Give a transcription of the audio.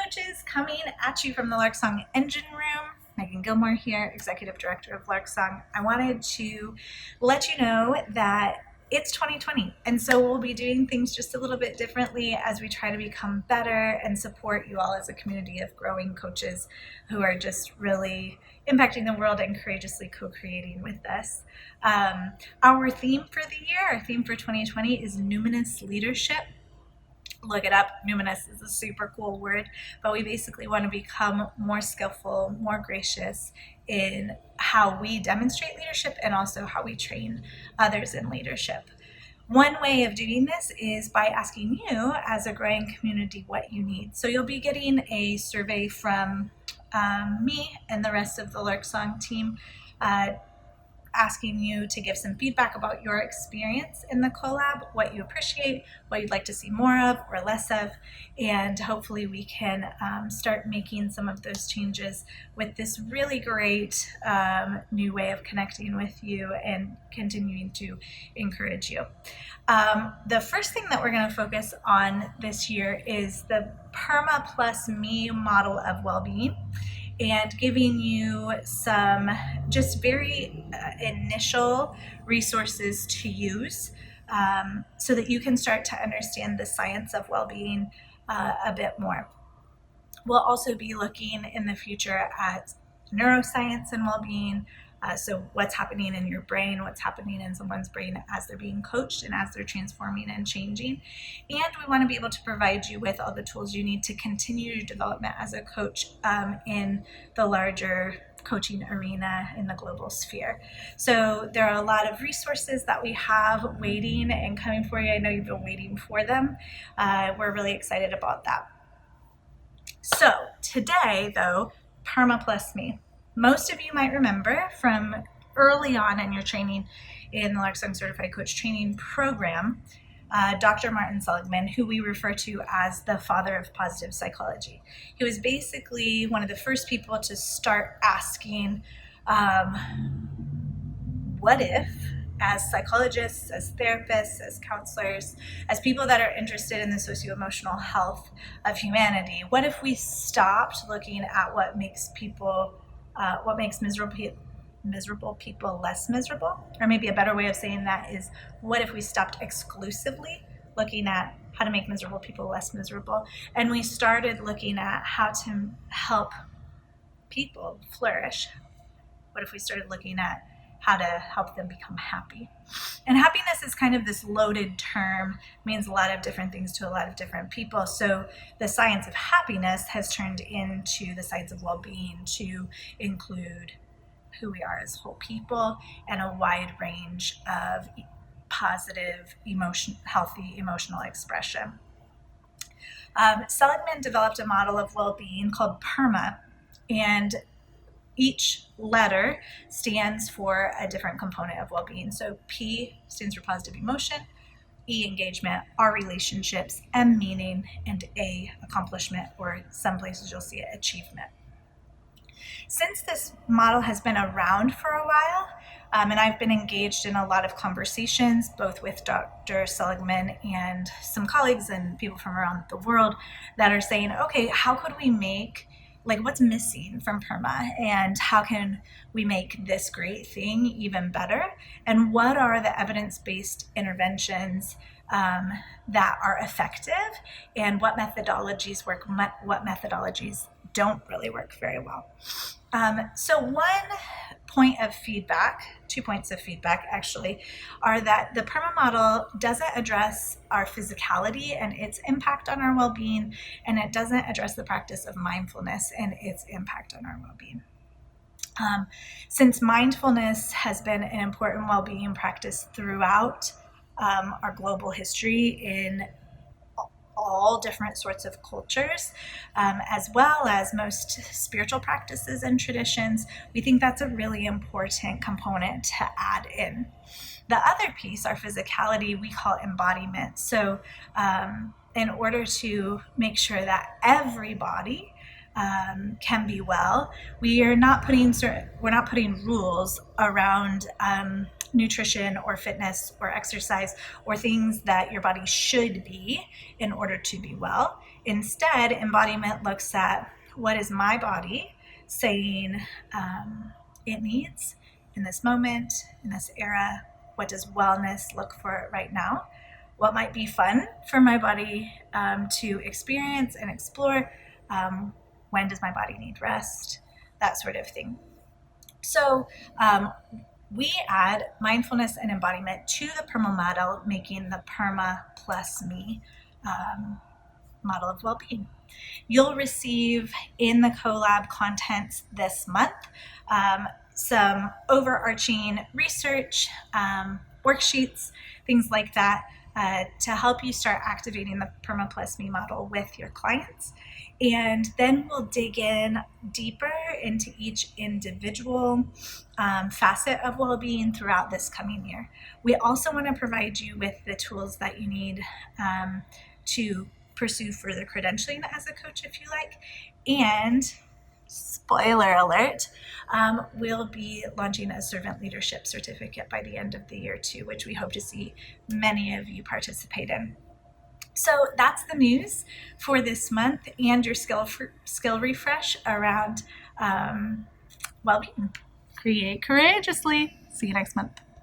Coaches, coming at you from the Lark Song Engine Room. Megan Gilmore here, Executive Director of Lark Song. I wanted to let you know that it's 2020, and so we'll be doing things just a little bit differently as we try to become better and support you all as a community of growing coaches who are just really impacting the world and courageously co-creating with us. Our theme for the year, our theme for 2020 is Numinous Leadership. Look it up. Numinous is a super cool word, but we basically want to become more skillful, more gracious in how we demonstrate leadership and also how we train others in leadership. One way of doing this is by asking you as a growing community what you need. So you'll be getting a survey from me and the rest of the Lark Song team asking you to give some feedback about your experience in the collab, what you appreciate, what you'd like to see more of or less of, and hopefully we can start making some of those changes with this really great new way of connecting with you and continuing to encourage you. The first thing that we're going to focus on this year is the PERMA+ME model of well-being, and giving you some just very initial resources to use so that you can start to understand the science of well-being a bit more. We'll also be looking in the future at neuroscience and well-being, so what's happening in your brain, what's happening in someone's brain as they're being coached and as they're transforming and changing. And we want to be able to provide you with all the tools you need to continue your development as a coach in the larger coaching arena in the global sphere. So there are a lot of resources that we have waiting and coming for you. I know you've been waiting for them. We're really excited about that. So today, though, PERMA+ME. Most of you might remember from early on in your training in the Lark Song Certified Coach Training Program, Dr. Martin Seligman, who we refer to as the father of positive psychology. He was basically one of the first people to start asking, what if, as psychologists, as therapists, as counselors, as people that are interested in the socio-emotional health of humanity, what if we stopped looking at what makes miserable people less miserable? Or maybe a better way of saying that is, what if we stopped exclusively looking at how to make miserable people less miserable, and we started looking at how to help people flourish? What if we started looking at how to help them become happy? And happiness is kind of this loaded term, means a lot of different things to a lot of different people. So the science of happiness has turned into the science of well-being to include who we are as whole people and a wide range of positive, healthy emotional expression. Seligman developed a model of well-being called PERMA, and each letter stands for a different component of well-being. So P stands for positive emotion, E engagement, R relationships, M meaning, and A accomplishment, or some places you'll see it achievement. Since this model has been around for a while, and I've been engaged in a lot of conversations, both with Dr. Seligman and some colleagues and people from around the world that are saying, okay, how could we make, what's missing from PERMA, and how can we make this great thing even better? And what are the evidence-based interventions that are effective, and what methodologies work, what methodologies don't really work very well? So one point of feedback, 2 points of feedback actually, are that the PERMA model doesn't address our physicality and its impact on our well-being, and it doesn't address the practice of mindfulness and its impact on our well-being. Since mindfulness has been an important well-being practice throughout our global history in all different sorts of cultures, as well as most spiritual practices and traditions, we think that's a really important component to add in. The other piece, our physicality, we call embodiment. So in order to make sure that everybody can be well, we're not putting rules around nutrition or fitness or exercise or things that your body should be in order to be well. Instead, embodiment looks at what is my body saying it needs in this moment, in this era. What does wellness look for right now? What might be fun for my body to experience and explore? When does my body need rest? That sort of thing. So we add mindfulness and embodiment to the PERMA model, making the PERMA+ME model of well-being. You'll receive in the collab contents this month some overarching research, worksheets, things like that, to help you start activating the PERMA+ME model with your clients. And then we'll dig in deeper into each individual facet of well-being throughout this coming year. We also want to provide you with the tools that you need to pursue further credentialing as a coach, if you like. And spoiler alert, we'll be launching a servant leadership certificate by the end of the year too, which we hope to see many of you participate in. So that's the news for this month and your skill refresh around well-being. Create courageously. See you next month.